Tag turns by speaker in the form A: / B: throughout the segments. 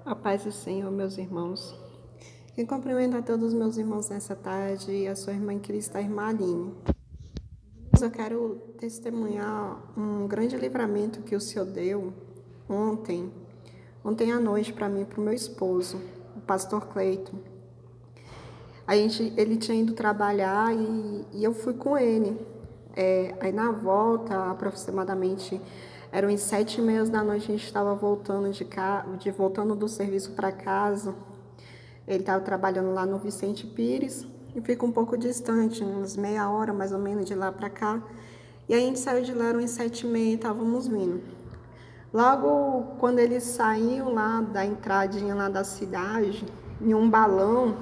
A: A paz do Senhor, meus irmãos. Quem cumprimenta a todos os meus irmãos nessa tarde é a sua irmã em Cristo, a irmã Aline. Eu quero testemunhar um grande livramento que o Senhor deu ontem à noite para mim e para o meu esposo, o pastor Cleiton. Ele tinha ido trabalhar e eu fui com ele. Aí na volta, aproximadamente, eram as 7h30 da noite, a gente estava voltando voltando do serviço para casa. Ele estava trabalhando lá no Vicente Pires e fica um pouco distante, uns meia hora mais ou menos de lá para cá. E a gente saiu de lá, eram as 7h30, estávamos vindo. Logo, quando ele saiu lá da entradinha lá da cidade, em um balão,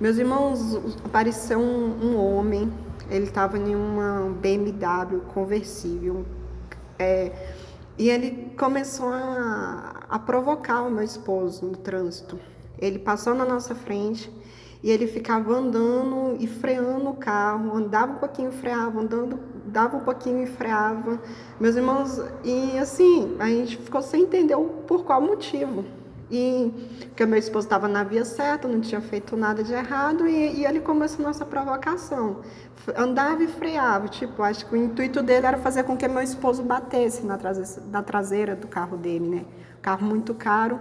A: meus irmãos, apareceu um homem, ele estava em uma BMW conversível, e ele começou a provocar o meu esposo no trânsito. Ele passou na nossa frente e ele ficava andando e freando o carro, andava um pouquinho, freava, andando, dava um pouquinho e freava. Meus irmãos, e assim, a gente ficou sem entender por qual motivo. Porque meu esposo estava na via certa, não tinha feito nada de errado, e ele começou a nossa provocação. Andava e freava, acho que o intuito dele era fazer com que meu esposo batesse na traseira do carro dele, né? Carro muito caro,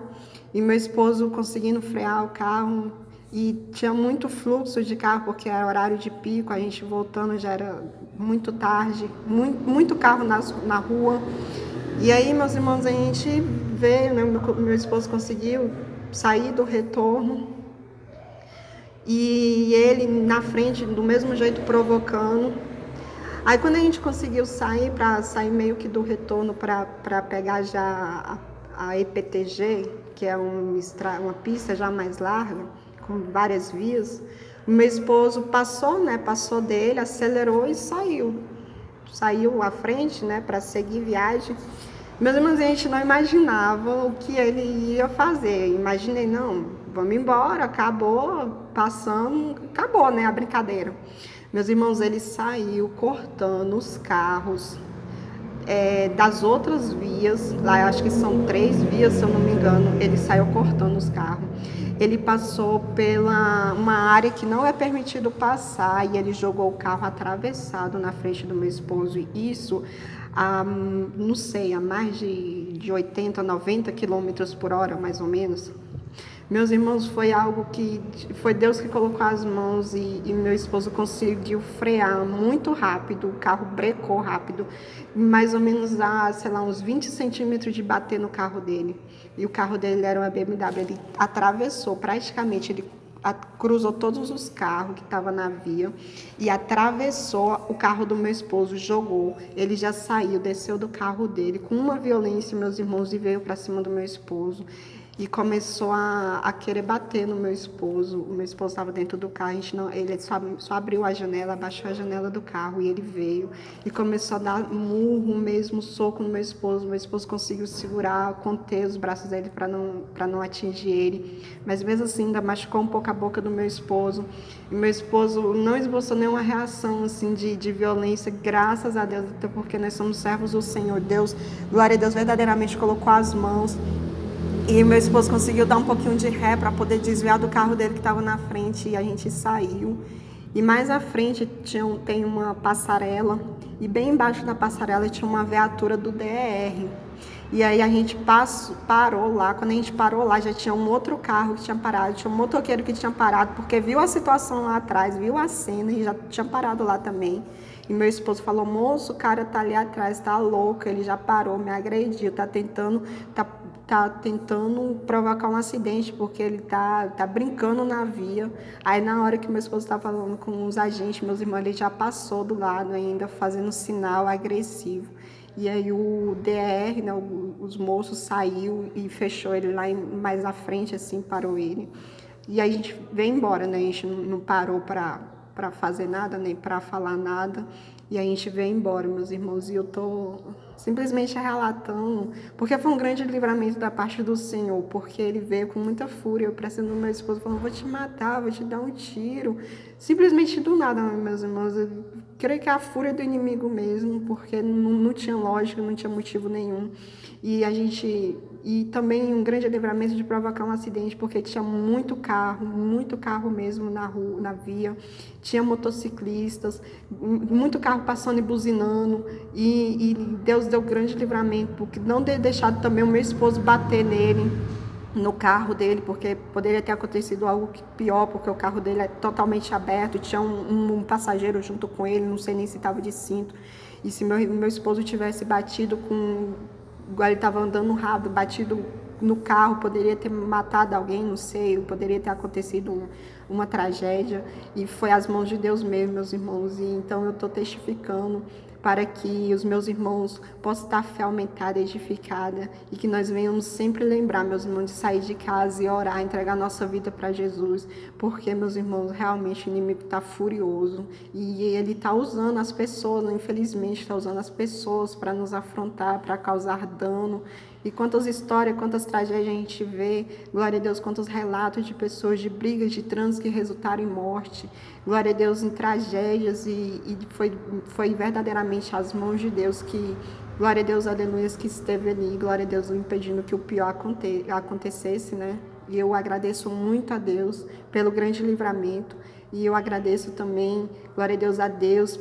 A: e meu esposo conseguindo frear o carro, e tinha muito fluxo de carro, porque era horário de pico, a gente voltando já era muito tarde, muito carro na rua. E aí, meus irmãos, a gente veio, né? Meu esposo conseguiu sair do retorno e ele na frente, do mesmo jeito, provocando. Aí, quando a gente conseguiu sair, para sair meio que do retorno para pegar já a EPTG, que é uma pista já mais larga, com várias vias, o meu esposo passou dele, acelerou e saiu à frente, né, para seguir viagem. Meus irmãos, a gente não imaginava o que ele ia fazer. Imaginei, não, vamos embora, acabou, passamos, acabou, né, a brincadeira. Meus irmãos, ele saiu cortando os carros das outras vias, lá eu acho que são 3 vias, se eu não me engano, ele saiu cortando os carros. Ele passou pela uma área que não é permitido passar e ele jogou o carro atravessado na frente do meu esposo. E isso, não sei, a mais de 80, 90 quilômetros por hora, mais ou menos. Meus irmãos, foi algo que foi Deus que colocou as mãos e meu esposo conseguiu frear muito rápido, o carro brecou rápido, mais ou menos sei lá, uns 20 centímetros de bater no carro dele. E o carro dele era uma BMW, ele atravessou praticamente, ele cruzou todos os carros que estavam na via e atravessou o carro do meu esposo, jogou. Ele já saiu, desceu do carro dele com uma violência, meus irmãos, e veio para cima do meu esposo. E começou a querer bater no meu esposo. O meu esposo estava dentro do carro, ele só abriu a janela, abaixou a janela do carro e ele veio e começou a dar murro mesmo, soco no meu esposo. Meu esposo conseguiu segurar, conter os braços dele para não atingir ele, mas mesmo assim ainda machucou um pouco a boca do meu esposo. E meu esposo não esboçou nenhuma reação assim de violência, graças a Deus, até porque nós somos servos do Senhor. Deus, glória a Deus, verdadeiramente colocou as mãos. E meu esposo conseguiu dar um pouquinho de ré para poder desviar do carro dele que estava na frente e a gente saiu. E mais à frente tem uma passarela e bem embaixo da passarela tinha uma viatura do DER. E aí a gente parou lá. Quando a gente parou lá, já tinha um outro carro que tinha parado, tinha um motoqueiro que tinha parado, porque viu a situação lá atrás, viu a cena e já tinha parado lá também. E meu esposo falou: moço, o cara tá ali atrás, tá louco, ele já parou, me agrediu, tá tentando provocar um acidente, porque ele tá brincando na via. Aí na hora que meu esposo tá falando com os agentes, meus irmãos, ele já passou do lado ainda, fazendo sinal agressivo. E aí o DR, né, os moços saiu e fechou ele lá mais à frente, assim, parou ele. E aí a gente veio embora, né, a gente não parou para fazer nada, nem para falar nada. E a gente veio embora, meus irmãos, e eu tô simplesmente relatando, porque foi um grande livramento da parte do Senhor, porque ele veio com muita fúria, eu pressionando meu esposo, falando, vou te matar, vou te dar um tiro, simplesmente do nada, meus irmãos, eu creio que é a fúria do inimigo mesmo, porque não tinha lógica, não tinha motivo nenhum, e também um grande livramento de provocar um acidente, porque tinha muito carro mesmo na rua, na via, tinha motociclistas, muito carro passando e buzinando, e Deus deu grande livramento, porque não ter deixado também o meu esposo bater nele, no carro dele, porque poderia ter acontecido algo pior, porque o carro dele é totalmente aberto, tinha um passageiro junto com ele, não sei nem se estava de cinto, e se meu esposo tivesse batido igual ele estava andando rápido, batido no carro, poderia ter matado alguém, não sei, poderia ter acontecido uma tragédia, e foi às mãos de Deus mesmo, meus irmãos, e então eu estou testificando para que os meus irmãos possam estar fé aumentada, edificada, e que nós venhamos sempre lembrar, meus irmãos, de sair de casa e orar, entregar nossa vida para Jesus, porque, meus irmãos, realmente o inimigo está furioso, e ele está usando as pessoas, infelizmente, está usando as pessoas para nos afrontar, para causar dano. E quantas histórias, quantas tragédias a gente vê, glória a Deus, quantos relatos de pessoas, de brigas, de trânsito que resultaram em morte, glória a Deus, em tragédias, e foi verdadeiramente as mãos de Deus que, glória a Deus, aleluia, que esteve ali, glória a Deus, impedindo que o pior acontecesse, né? E eu agradeço muito a Deus pelo grande livramento, e eu agradeço também, glória a Deus,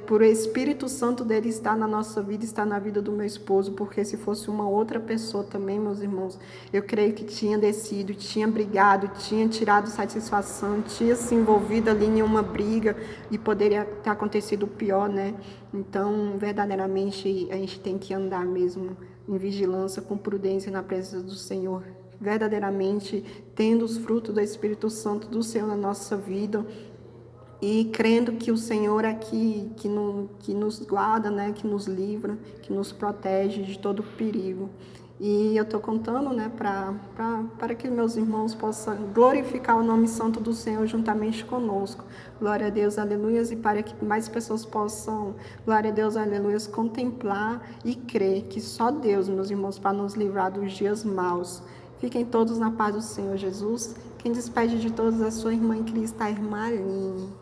A: por o Espírito Santo dele estar na nossa vida, estar na vida do meu esposo, porque se fosse uma outra pessoa também, meus irmãos, eu creio que tinha descido, tinha brigado, tinha tirado satisfação, tinha se envolvido ali em uma briga e poderia ter acontecido o pior, né? Então, verdadeiramente, a gente tem que andar mesmo em vigilância, com prudência na presença do Senhor, verdadeiramente tendo os frutos do Espírito Santo do Senhor na nossa vida, e crendo que o Senhor é que nos guarda, né, que nos livra, que nos protege de todo perigo. E eu estou contando, né, para que meus irmãos possam glorificar o nome santo do Senhor juntamente conosco. Glória a Deus, aleluias, e para que mais pessoas possam, glória a Deus, aleluias, contemplar e crer que só Deus, meus irmãos, para nos livrar dos dias maus. Fiquem todos na paz do Senhor Jesus. Quem despede de todos é a sua irmã em Cristo, a irmã Aline.